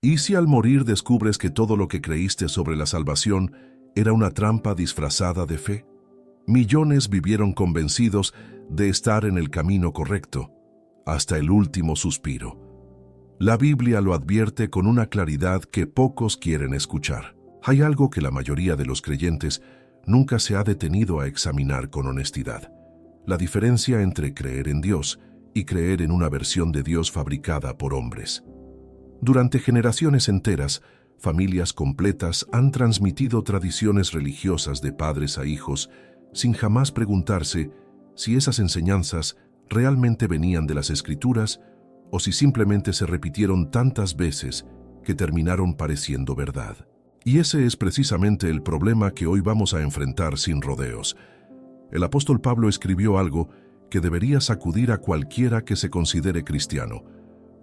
¿Y si al morir descubres que todo lo que creíste sobre la salvación era una trampa disfrazada de fe? Millones vivieron convencidos de estar en el camino correcto, hasta el último suspiro. La Biblia lo advierte con una claridad que pocos quieren escuchar. Hay algo que la mayoría de los creyentes nunca se ha detenido a examinar con honestidad: la diferencia entre creer en Dios y creer en una versión de Dios fabricada por hombres. Durante generaciones enteras, familias completas han transmitido tradiciones religiosas de padres a hijos sin jamás preguntarse si esas enseñanzas realmente venían de las Escrituras o si simplemente se repitieron tantas veces que terminaron pareciendo verdad. Y ese es precisamente el problema que hoy vamos a enfrentar sin rodeos. El apóstol Pablo escribió algo que debería sacudir a cualquiera que se considere cristiano,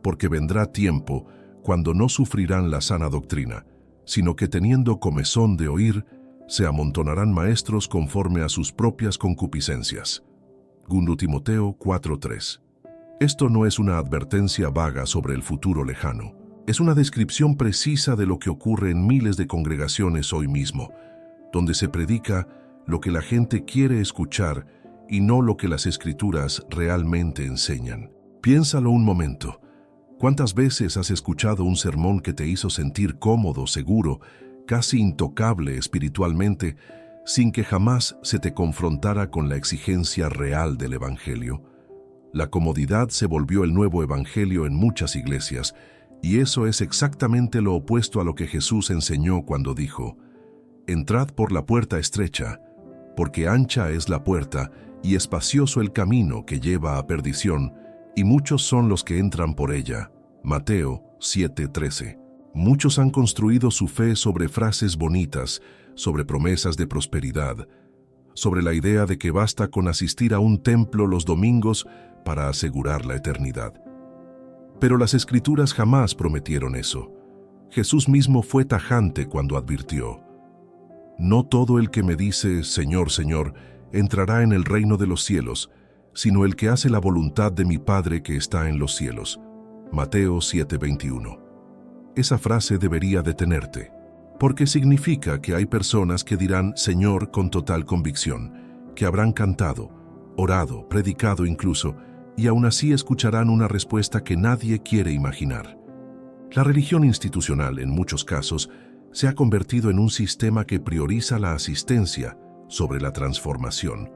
porque vendrá tiempo cuando no sufrirán la sana doctrina, sino que teniendo comezón de oír, se amontonarán maestros conforme a sus propias concupiscencias. 2 Timoteo 4:3. Esto no es una advertencia vaga sobre el futuro lejano. Es una descripción precisa de lo que ocurre en miles de congregaciones hoy mismo, donde se predica lo que la gente quiere escuchar y no lo que las Escrituras realmente enseñan. Piénsalo un momento. ¿Cuántas veces has escuchado un sermón que te hizo sentir cómodo, seguro, casi intocable espiritualmente, sin que jamás se te confrontara con la exigencia real del Evangelio? La comodidad se volvió el nuevo Evangelio en muchas iglesias, y eso es exactamente lo opuesto a lo que Jesús enseñó cuando dijo: «Entrad por la puerta estrecha, porque ancha es la puerta y espacioso el camino que lleva a perdición, y muchos son los que entran por ella». Mateo 7:13. Muchos han construido su fe sobre frases bonitas, sobre promesas de prosperidad, sobre la idea de que basta con asistir a un templo los domingos para asegurar la eternidad. Pero las Escrituras jamás prometieron eso. Jesús mismo fue tajante cuando advirtió: «No todo el que me dice, Señor, Señor, entrará en el reino de los cielos, sino el que hace la voluntad de mi Padre que está en los cielos». Mateo 7:21. Esa frase debería detenerte, porque significa que hay personas que dirán Señor con total convicción, que habrán cantado, orado, predicado incluso, y aún así escucharán una respuesta que nadie quiere imaginar. La religión institucional, en muchos casos, se ha convertido en un sistema que prioriza la asistencia sobre la transformación.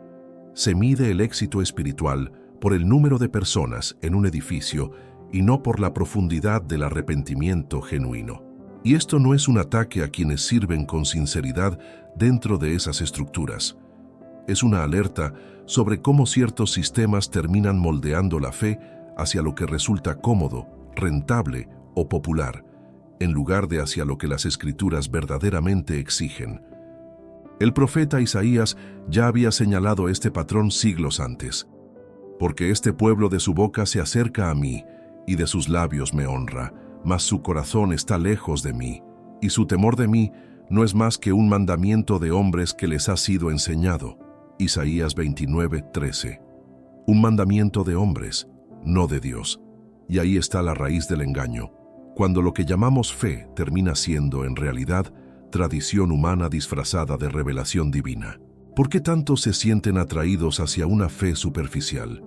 Se mide el éxito espiritual por el número de personas en un edificio y no por la profundidad del arrepentimiento genuino. Y esto no es un ataque a quienes sirven con sinceridad dentro de esas estructuras. Es una alerta sobre cómo ciertos sistemas terminan moldeando la fe hacia lo que resulta cómodo, rentable o popular, en lugar de hacia lo que las Escrituras verdaderamente exigen. El profeta Isaías ya había señalado este patrón siglos antes. «Porque este pueblo de su boca se acerca a mí, y de sus labios me honra, mas su corazón está lejos de mí, y su temor de mí no es más que un mandamiento de hombres que les ha sido enseñado». Isaías 29:13. Un mandamiento de hombres, no de Dios. Y ahí está la raíz del engaño, cuando lo que llamamos fe termina siendo, en realidad, tradición humana disfrazada de revelación divina. ¿Por qué tantos se sienten atraídos hacia una fe superficial?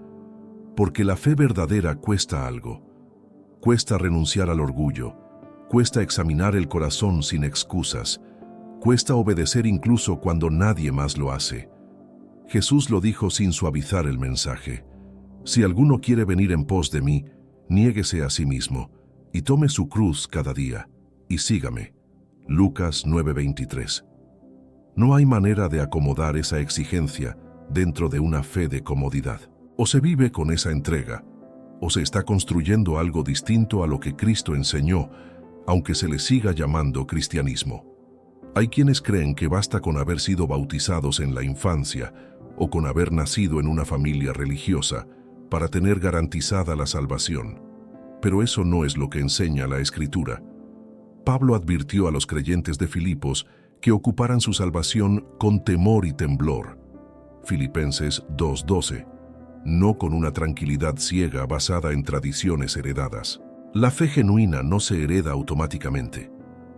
Porque la fe verdadera cuesta algo. Cuesta renunciar al orgullo, cuesta examinar el corazón sin excusas, cuesta obedecer incluso cuando nadie más lo hace. Jesús lo dijo sin suavizar el mensaje: «Si alguno quiere venir en pos de mí, niéguese a sí mismo, y tome su cruz cada día, y sígame». Lucas 9:23. No hay manera de acomodar esa exigencia dentro de una fe de comodidad. O se vive con esa entrega, o se está construyendo algo distinto a lo que Cristo enseñó, aunque se le siga llamando cristianismo. Hay quienes creen que basta con haber sido bautizados en la infancia o con haber nacido en una familia religiosa para tener garantizada la salvación. Pero eso no es lo que enseña la Escritura. Pablo advirtió a los creyentes de Filipos que ocuparan su salvación con temor y temblor. Filipenses 2:12. No con una tranquilidad ciega basada en tradiciones heredadas. La fe genuina no se hereda automáticamente.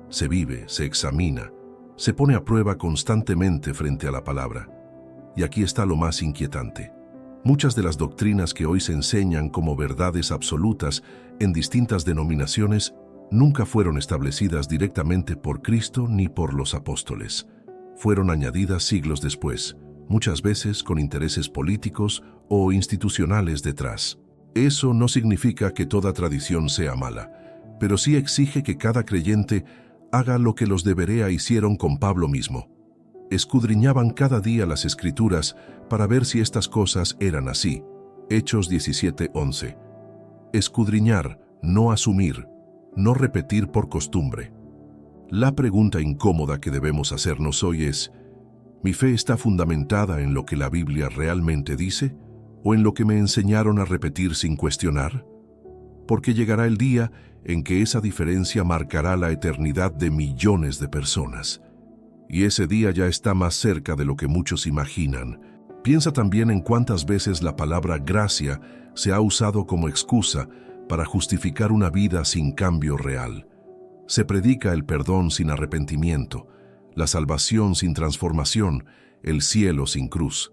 Se vive, se examina, se pone a prueba constantemente frente a la palabra. Y aquí está lo más inquietante. Muchas de las doctrinas que hoy se enseñan como verdades absolutas en distintas denominaciones nunca fueron establecidas directamente por Cristo ni por los apóstoles. Fueron añadidas siglos después, muchas veces con intereses políticos o institucionales detrás. Eso no significa que toda tradición sea mala, pero sí exige que cada creyente haga lo que los de Berea hicieron con Pablo mismo. Escudriñaban cada día las Escrituras para ver si estas cosas eran así. Hechos 17:11. Escudriñar, no asumir, no repetir por costumbre. La pregunta incómoda que debemos hacernos hoy es: ¿mi fe está fundamentada en lo que la Biblia realmente dice o en lo que me enseñaron a repetir sin cuestionar? Porque llegará el día en que esa diferencia marcará la eternidad de millones de personas. Y ese día ya está más cerca de lo que muchos imaginan. Piensa también en cuántas veces la palabra gracia se ha usado como excusa para justificar una vida sin cambio real. Se predica el perdón sin arrepentimiento, la salvación sin transformación, el cielo sin cruz.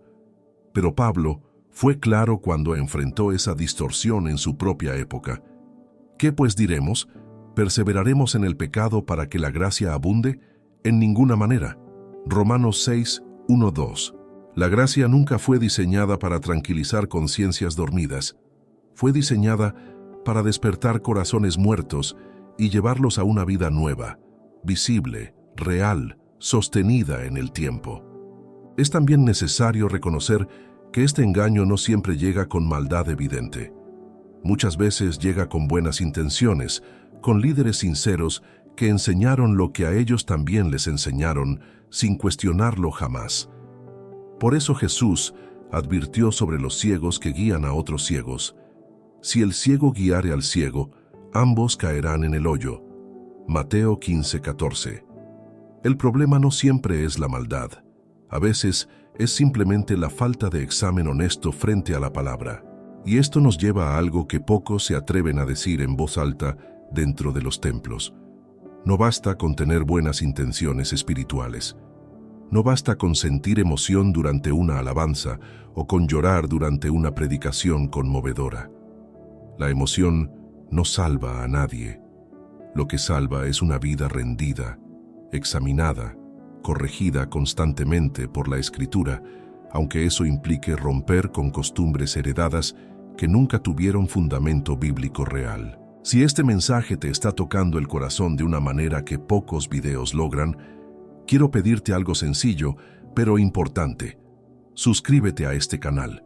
Pero Pablo fue claro cuando enfrentó esa distorsión en su propia época. ¿Qué pues diremos? ¿Perseveraremos en el pecado para que la gracia abunde? En ninguna manera. Romanos 6, 1-2. La gracia nunca fue diseñada para tranquilizar conciencias dormidas. Fue diseñada para despertar corazones muertos y llevarlos a una vida nueva, visible, real, sostenida en el tiempo. Es también necesario reconocer que este engaño no siempre llega con maldad evidente. Muchas veces llega con buenas intenciones, con líderes sinceros que enseñaron lo que a ellos también les enseñaron, sin cuestionarlo jamás. Por eso Jesús advirtió sobre los ciegos que guían a otros ciegos. Si el ciego guiare al ciego, ambos caerán en el hoyo. Mateo 15:14. El problema no siempre es la maldad. A veces es simplemente la falta de examen honesto frente a la palabra. Y esto nos lleva a algo que pocos se atreven a decir en voz alta dentro de los templos. No basta con tener buenas intenciones espirituales. No basta con sentir emoción durante una alabanza o con llorar durante una predicación conmovedora. La emoción no salva a nadie. Lo que salva es una vida rendida, examinada, corregida constantemente por la Escritura, aunque eso implique romper con costumbres heredadas que nunca tuvieron fundamento bíblico real. Si este mensaje te está tocando el corazón de una manera que pocos videos logran, quiero pedirte algo sencillo, pero importante. Suscríbete a este canal.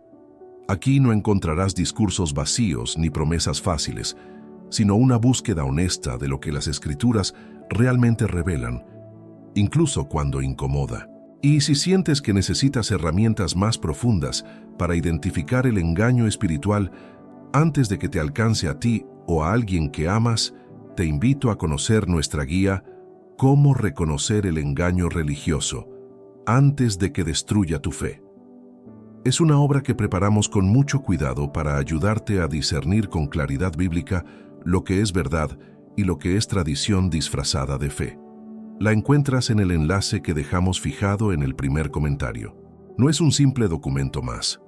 Aquí no encontrarás discursos vacíos ni promesas fáciles, sino una búsqueda honesta de lo que las Escrituras realmente revelan, incluso cuando incomoda. Y si sientes que necesitas herramientas más profundas para identificar el engaño espiritual antes de que te alcance a ti o a alguien que amas, te invito a conocer nuestra guía Cómo reconocer el engaño religioso antes de que destruya tu fe. Es una obra que preparamos con mucho cuidado para ayudarte a discernir con claridad bíblica lo que es verdad y lo que es tradición disfrazada de fe. La encuentras en el enlace que dejamos fijado en el primer comentario. No es un simple documento más.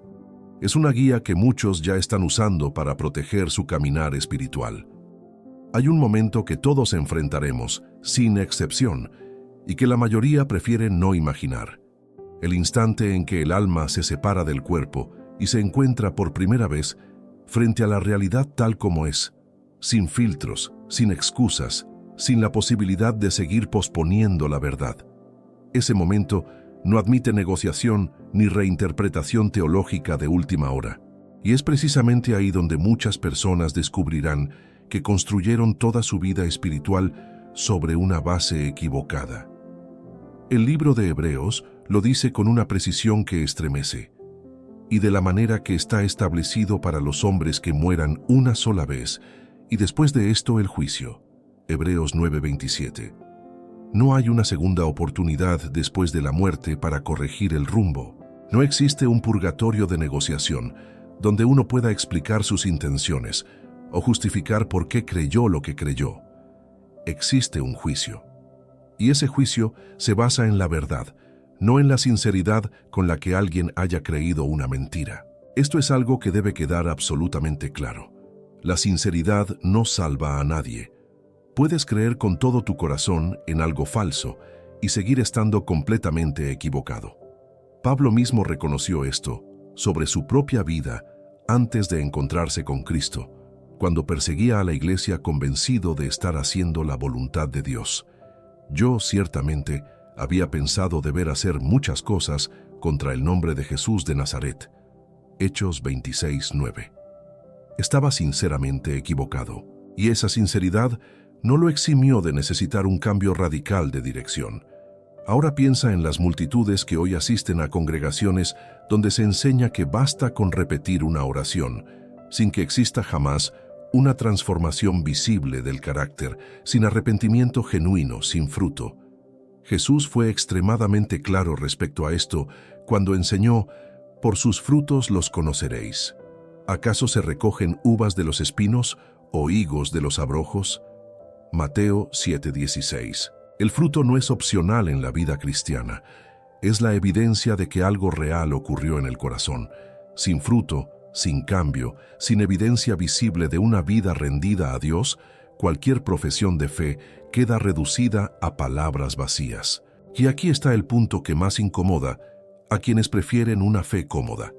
Es una guía que muchos ya están usando para proteger su caminar espiritual. Hay un momento que todos enfrentaremos, sin excepción, y que la mayoría prefiere no imaginar. El instante en que el alma se separa del cuerpo y se encuentra por primera vez frente a la realidad tal como es, sin filtros, sin excusas, sin la posibilidad de seguir posponiendo la verdad. Ese momento no admite negociación ni reinterpretación teológica de última hora. Y es precisamente ahí donde muchas personas descubrirán que construyeron toda su vida espiritual sobre una base equivocada. El libro de Hebreos lo dice con una precisión que estremece. Y de la manera que está establecido para los hombres que mueran una sola vez, y después de esto el juicio. Hebreos 9:27. No hay una segunda oportunidad después de la muerte para corregir el rumbo. No existe un purgatorio de negociación, donde uno pueda explicar sus intenciones, o justificar por qué creyó lo que creyó. Existe un juicio. Y ese juicio se basa en la verdad, no en la sinceridad con la que alguien haya creído una mentira. Esto es algo que debe quedar absolutamente claro. La sinceridad no salva a nadie. Puedes creer con todo tu corazón en algo falso y seguir estando completamente equivocado. Pablo mismo reconoció esto sobre su propia vida antes de encontrarse con Cristo, cuando perseguía a la iglesia convencido de estar haciendo la voluntad de Dios. Yo, ciertamente, había pensado deber hacer muchas cosas contra el nombre de Jesús de Nazaret. Hechos 26:9. Estaba sinceramente equivocado, y esa sinceridad no lo eximió de necesitar un cambio radical de dirección. Ahora piensa en las multitudes que hoy asisten a congregaciones donde se enseña que basta con repetir una oración, sin que exista jamás una transformación visible del carácter, sin arrepentimiento genuino, sin fruto. Jesús fue extremadamente claro respecto a esto cuando enseñó: «Por sus frutos los conoceréis. ¿Acaso se recogen uvas de los espinos o higos de los abrojos?» Mateo 7:16. El fruto no es opcional en la vida cristiana. Es la evidencia de que algo real ocurrió en el corazón. Sin fruto, sin cambio, sin evidencia visible de una vida rendida a Dios, cualquier profesión de fe queda reducida a palabras vacías. Y aquí está el punto que más incomoda a quienes prefieren una fe cómoda.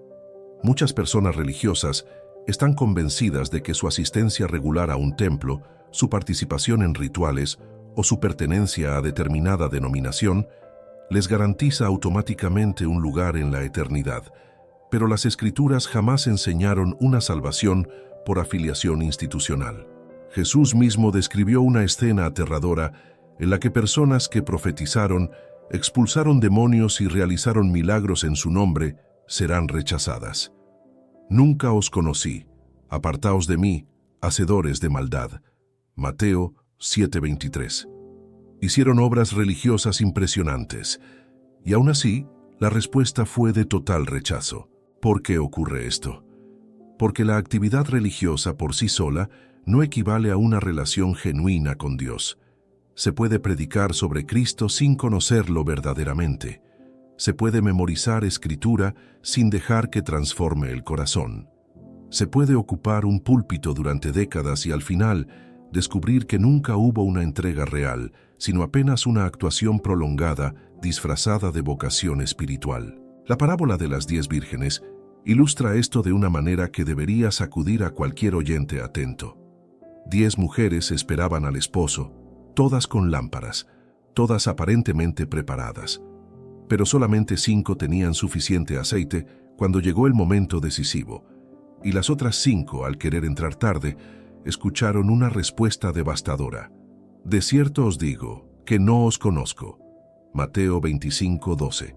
Muchas personas religiosas están convencidas de que su asistencia regular a un templo, su participación en rituales o su pertenencia a determinada denominación les garantiza automáticamente un lugar en la eternidad. Pero las Escrituras jamás enseñaron una salvación por afiliación institucional. Jesús mismo describió una escena aterradora en la que personas que profetizaron, expulsaron demonios y realizaron milagros en su nombre serán rechazadas. «Nunca os conocí, apartaos de mí, hacedores de maldad». Mateo 7:23. Hicieron obras religiosas impresionantes, y aún así, la respuesta fue de total rechazo. ¿Por qué ocurre esto? Porque la actividad religiosa por sí sola no equivale a una relación genuina con Dios. Se puede predicar sobre Cristo sin conocerlo verdaderamente. Se puede memorizar escritura sin dejar que transforme el corazón. Se puede ocupar un púlpito durante décadas y al final descubrir que nunca hubo una entrega real, sino apenas una actuación prolongada disfrazada de vocación espiritual. La parábola de las 10 vírgenes ilustra esto de una manera que debería sacudir a cualquier oyente atento. 10 mujeres esperaban al esposo, todas con lámparas, todas aparentemente preparadas. Pero solamente 5 tenían suficiente aceite cuando llegó el momento decisivo, y las otras 5, al querer entrar tarde, escucharon una respuesta devastadora: «De cierto os digo que no os conozco». Mateo 25:12.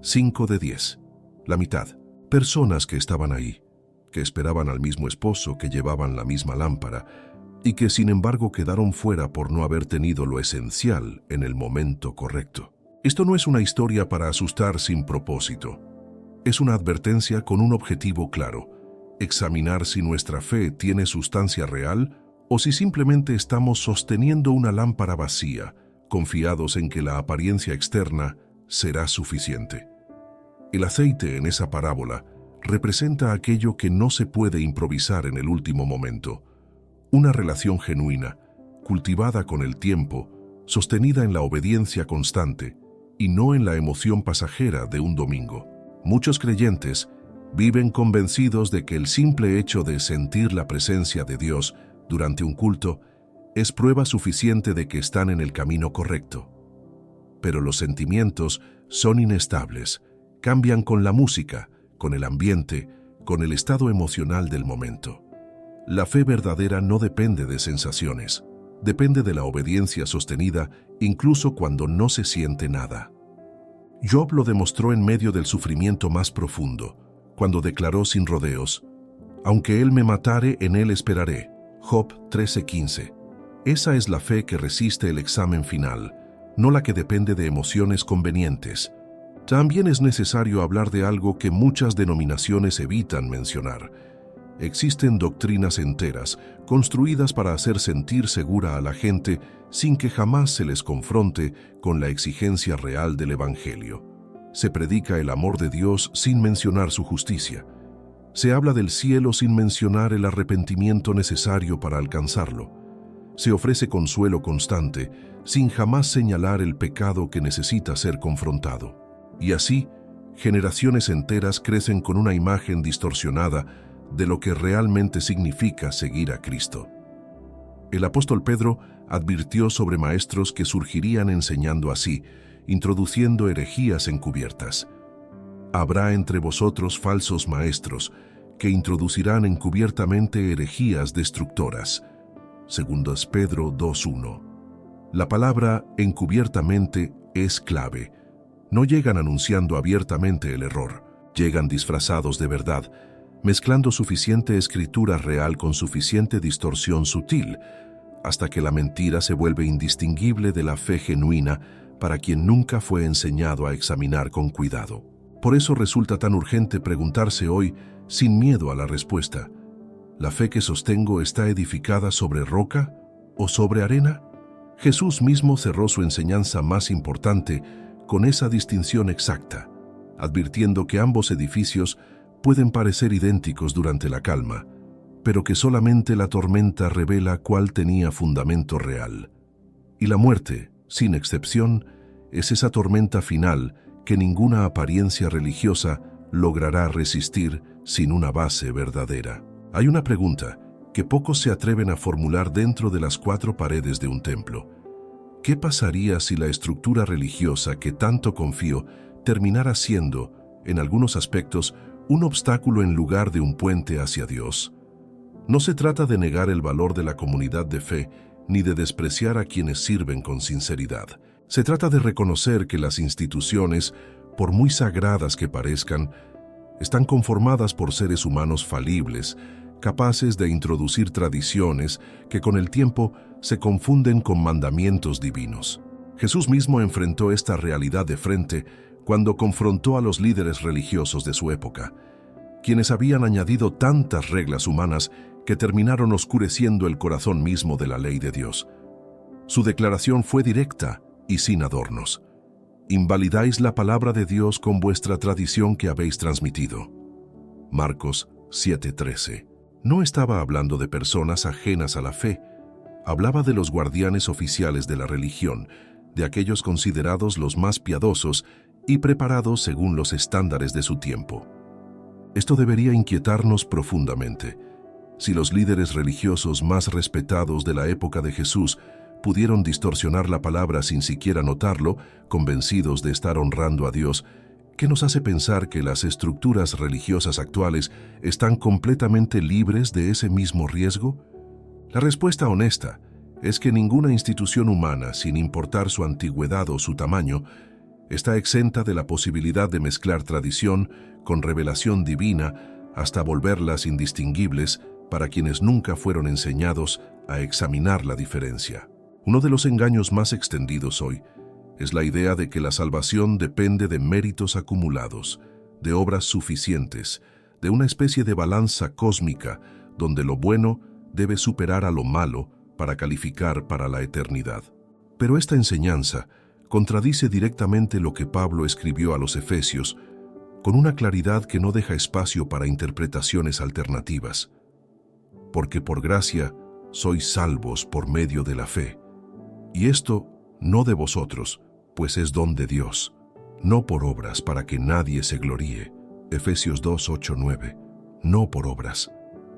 5 de 10. La mitad. Personas que estaban ahí, que esperaban al mismo esposo, que llevaban la misma lámpara, y que sin embargo quedaron fuera por no haber tenido lo esencial en el momento correcto. Esto no es una historia para asustar sin propósito. Es una advertencia con un objetivo claro: examinar si nuestra fe tiene sustancia real o si simplemente estamos sosteniendo una lámpara vacía, confiados en que la apariencia externa será suficiente. El aceite en esa parábola representa aquello que no se puede improvisar en el último momento. Una relación genuina, cultivada con el tiempo, sostenida en la obediencia constante y no en la emoción pasajera de un domingo. Muchos creyentes viven convencidos de que el simple hecho de sentir la presencia de Dios durante un culto es prueba suficiente de que están en el camino correcto. Pero los sentimientos son inestables, cambian con la música, con el ambiente, con el estado emocional del momento. La fe verdadera no depende de sensaciones, depende de la obediencia sostenida incluso cuando no se siente nada. Job lo demostró en medio del sufrimiento más profundo, cuando declaró sin rodeos: «Aunque él me matare, en él esperaré». Job 13:15. Esa es la fe que resiste el examen final, no la que depende de emociones convenientes. También es necesario hablar de algo que muchas denominaciones evitan mencionar: Existen doctrinas enteras, construidas para hacer sentir segura a la gente sin que jamás se les confronte con la exigencia real del Evangelio. Se predica el amor de Dios sin mencionar su justicia. Se habla del cielo sin mencionar el arrepentimiento necesario para alcanzarlo. Se ofrece consuelo constante sin jamás señalar el pecado que necesita ser confrontado. Y así, generaciones enteras crecen con una imagen distorsionada de lo que realmente significa seguir a Cristo. El apóstol Pedro advirtió sobre maestros que surgirían enseñando así, introduciendo herejías encubiertas. Habrá entre vosotros falsos maestros que introducirán encubiertamente herejías destructoras. 2 Pedro 2:1. La palabra encubiertamente es clave. No llegan anunciando abiertamente el error, llegan disfrazados de verdad, mezclando suficiente escritura real con suficiente distorsión sutil, hasta que la mentira se vuelve indistinguible de la fe genuina para quien nunca fue enseñado a examinar con cuidado. Por eso resulta tan urgente preguntarse hoy, sin miedo a la respuesta: ¿la fe que sostengo está edificada sobre roca o sobre arena? Jesús mismo cerró su enseñanza más importante con esa distinción exacta, advirtiendo que ambos edificios pueden parecer idénticos durante la calma, pero que solamente la tormenta revela cuál tenía fundamento real. Y la muerte, sin excepción, es esa tormenta final que ninguna apariencia religiosa logrará resistir sin una base verdadera. Hay una pregunta que pocos se atreven a formular dentro de las cuatro paredes de un templo. ¿Qué pasaría si la estructura religiosa que tanto confío terminara siendo, en algunos aspectos, un obstáculo en lugar de un puente hacia Dios? No se trata de negar el valor de la comunidad de fe, ni de despreciar a quienes sirven con sinceridad. Se trata de reconocer que las instituciones, por muy sagradas que parezcan, están conformadas por seres humanos falibles, capaces de introducir tradiciones que con el tiempo se confunden con mandamientos divinos. Jesús mismo enfrentó esta realidad de frente cuando confrontó a los líderes religiosos de su época, quienes habían añadido tantas reglas humanas que terminaron oscureciendo el corazón mismo de la ley de Dios. Su declaración fue directa y sin adornos: invalidáis la palabra de Dios con vuestra tradición que habéis transmitido. Marcos 7:13. No estaba hablando de personas ajenas a la fe, hablaba de los guardianes oficiales de la religión, de aquellos considerados los más piadosos y preparados según los estándares de su tiempo. Esto debería inquietarnos profundamente. Si los líderes religiosos más respetados de la época de Jesús pudieron distorsionar la palabra sin siquiera notarlo, convencidos de estar honrando a Dios, ¿qué nos hace pensar que las estructuras religiosas actuales están completamente libres de ese mismo riesgo? La respuesta honesta es que ninguna institución humana, sin importar su antigüedad o su tamaño, está exenta de la posibilidad de mezclar tradición con revelación divina hasta volverlas indistinguibles para quienes nunca fueron enseñados a examinar la diferencia. Uno de los engaños más extendidos hoy es la idea de que la salvación depende de méritos acumulados, de obras suficientes, de una especie de balanza cósmica donde lo bueno debe superar a lo malo para calificar para la eternidad. Pero esta enseñanza contradice directamente lo que Pablo escribió a los Efesios, con una claridad que no deja espacio para interpretaciones alternativas. Porque por gracia sois salvos por medio de la fe. Y esto no de vosotros, pues es don de Dios, no por obras para que nadie se gloríe. Efesios 2:8-9. No por obras,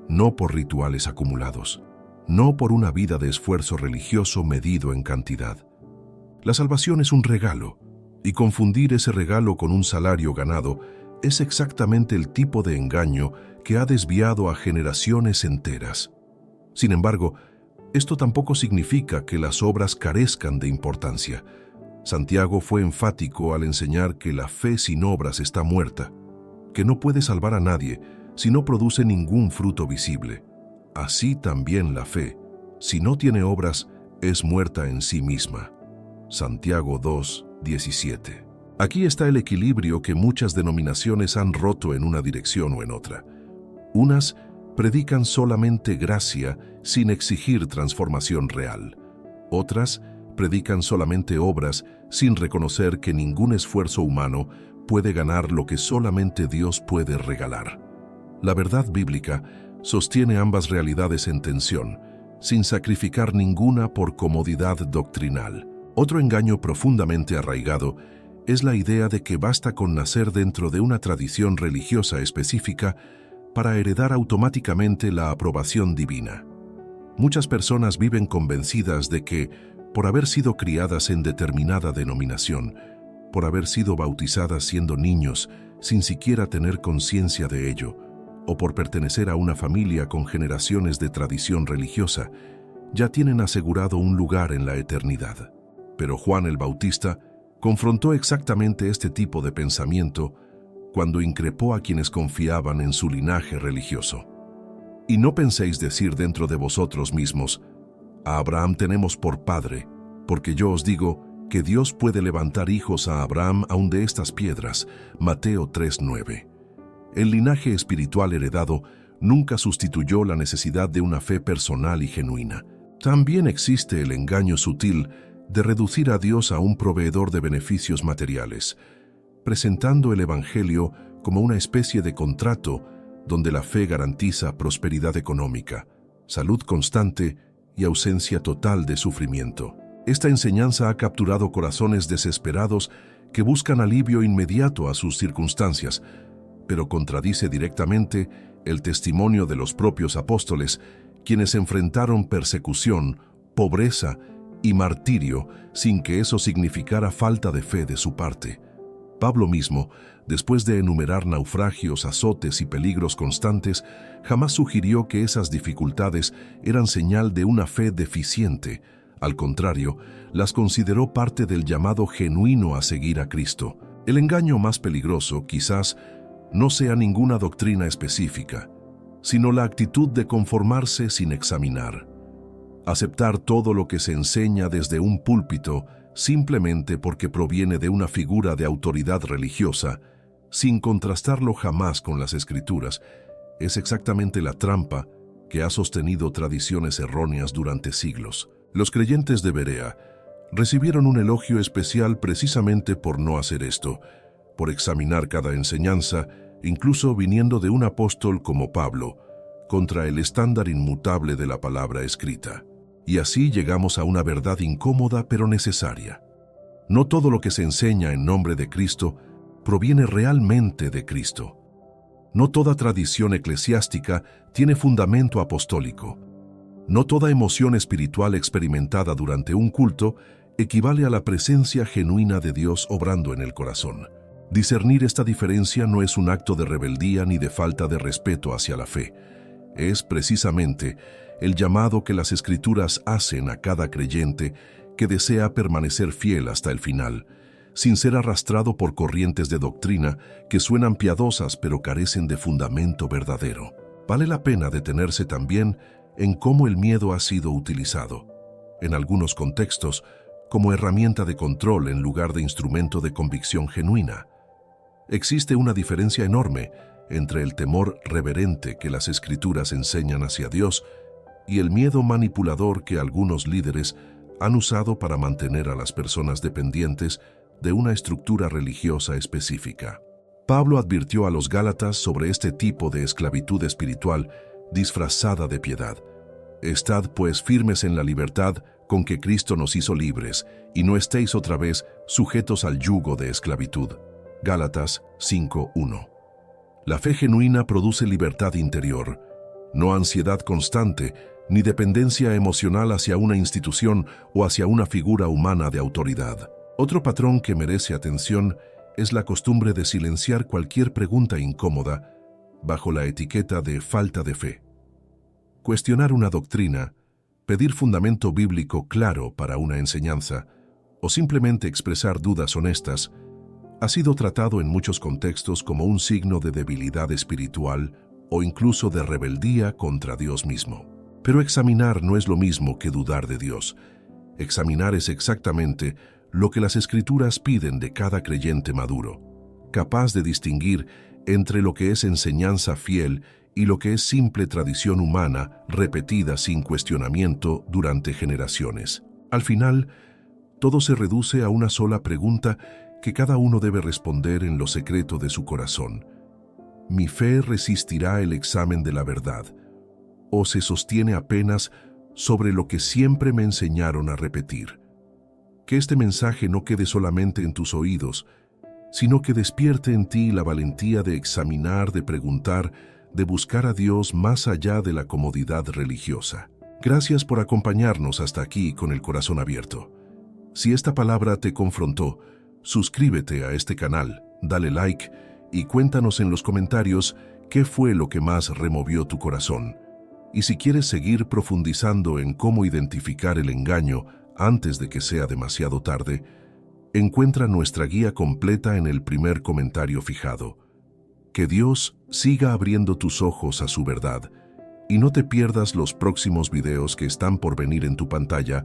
no por rituales acumulados, no por una vida de esfuerzo religioso medido en cantidad. La salvación es un regalo, y confundir ese regalo con un salario ganado es exactamente el tipo de engaño que ha desviado a generaciones enteras. Sin embargo, esto tampoco significa que las obras carezcan de importancia. Santiago fue enfático al enseñar que la fe sin obras está muerta, que no puede salvar a nadie si no produce ningún fruto visible. Así también la fe, si no tiene obras, es muerta en sí misma. Santiago 2:17. Aquí está el equilibrio que muchas denominaciones han roto en una dirección o en otra. Unas predican solamente gracia sin exigir transformación real. Otras predican solamente obras sin reconocer que ningún esfuerzo humano puede ganar lo que solamente Dios puede regalar. La verdad bíblica sostiene ambas realidades en tensión, sin sacrificar ninguna por comodidad doctrinal. Otro engaño profundamente arraigado es la idea de que basta con nacer dentro de una tradición religiosa específica para heredar automáticamente la aprobación divina. Muchas personas viven convencidas de que, por haber sido criadas en determinada denominación, por haber sido bautizadas siendo niños sin siquiera tener conciencia de ello, o por pertenecer a una familia con generaciones de tradición religiosa, ya tienen asegurado un lugar en la eternidad. Pero Juan el Bautista confrontó exactamente este tipo de pensamiento cuando increpó a quienes confiaban en su linaje religioso. Y no penséis decir dentro de vosotros mismos: a Abraham tenemos por padre, porque yo os digo que Dios puede levantar hijos a Abraham aun de estas piedras. Mateo 3:9. El linaje espiritual heredado nunca sustituyó la necesidad de una fe personal y genuina. También existe el engaño sutil de reducir a Dios a un proveedor de beneficios materiales, presentando el Evangelio como una especie de contrato donde la fe garantiza prosperidad económica, salud constante y ausencia total de sufrimiento. Esta enseñanza ha capturado corazones desesperados que buscan alivio inmediato a sus circunstancias, pero contradice directamente el testimonio de los propios apóstoles, quienes enfrentaron persecución, pobreza y martirio sin que eso significara falta de fe de su parte. Pablo mismo, después de enumerar naufragios, azotes y peligros constantes, jamás sugirió que esas dificultades eran señal de una fe deficiente. Al contrario, las consideró parte del llamado genuino a seguir a Cristo. El engaño más peligroso, quizás, no sea ninguna doctrina específica, sino la actitud de conformarse sin examinar. Aceptar todo lo que se enseña desde un púlpito simplemente porque proviene de una figura de autoridad religiosa, sin contrastarlo jamás con las Escrituras, es exactamente la trampa que ha sostenido tradiciones erróneas durante siglos. Los creyentes de Berea recibieron un elogio especial precisamente por no hacer esto, por examinar cada enseñanza, incluso viniendo de un apóstol como Pablo, contra el estándar inmutable de la palabra escrita. Y así llegamos a una verdad incómoda pero necesaria. No todo lo que se enseña en nombre de Cristo proviene realmente de Cristo. No toda tradición eclesiástica tiene fundamento apostólico. No toda emoción espiritual experimentada durante un culto equivale a la presencia genuina de Dios obrando en el corazón. Discernir esta diferencia no es un acto de rebeldía ni de falta de respeto hacia la fe. Es precisamente el llamado que las Escrituras hacen a cada creyente que desea permanecer fiel hasta el final, sin ser arrastrado por corrientes de doctrina que suenan piadosas pero carecen de fundamento verdadero. Vale la pena detenerse también en cómo el miedo ha sido utilizado, en algunos contextos, como herramienta de control en lugar de instrumento de convicción genuina. Existe una diferencia enorme entre el temor reverente que las Escrituras enseñan hacia Dios y el miedo manipulador que algunos líderes han usado para mantener a las personas dependientes de una estructura religiosa específica. Pablo advirtió a los Gálatas sobre este tipo de esclavitud espiritual disfrazada de piedad. Estad pues firmes en la libertad con que Cristo nos hizo libres, y no estéis otra vez sujetos al yugo de esclavitud. Gálatas 5:1. La fe genuina produce libertad interior, no ansiedad constante, ni dependencia emocional hacia una institución o hacia una figura humana de autoridad. Otro patrón que merece atención es la costumbre de silenciar cualquier pregunta incómoda bajo la etiqueta de falta de fe. Cuestionar una doctrina, pedir fundamento bíblico claro para una enseñanza, o simplemente expresar dudas honestas, ha sido tratado en muchos contextos como un signo de debilidad espiritual o incluso de rebeldía contra Dios mismo. Pero examinar no es lo mismo que dudar de Dios. Examinar es exactamente lo que las Escrituras piden de cada creyente maduro, capaz de distinguir entre lo que es enseñanza fiel y lo que es simple tradición humana repetida sin cuestionamiento durante generaciones. Al final, todo se reduce a una sola pregunta que cada uno debe responder en lo secreto de su corazón. ¿Mi fe resistirá el examen de la verdad? ¿O se sostiene apenas sobre lo que siempre me enseñaron a repetir? Que este mensaje no quede solamente en tus oídos, sino que despierte en ti la valentía de examinar, de preguntar, de buscar a Dios más allá de la comodidad religiosa. Gracias por acompañarnos hasta aquí con el corazón abierto. Si esta palabra te confrontó, suscríbete a este canal, dale like y cuéntanos en los comentarios qué fue lo que más removió tu corazón. Y si quieres seguir profundizando en cómo identificar el engaño antes de que sea demasiado tarde, encuentra nuestra guía completa en el primer comentario fijado. Que Dios siga abriendo tus ojos a su verdad y no te pierdas los próximos videos que están por venir en tu pantalla.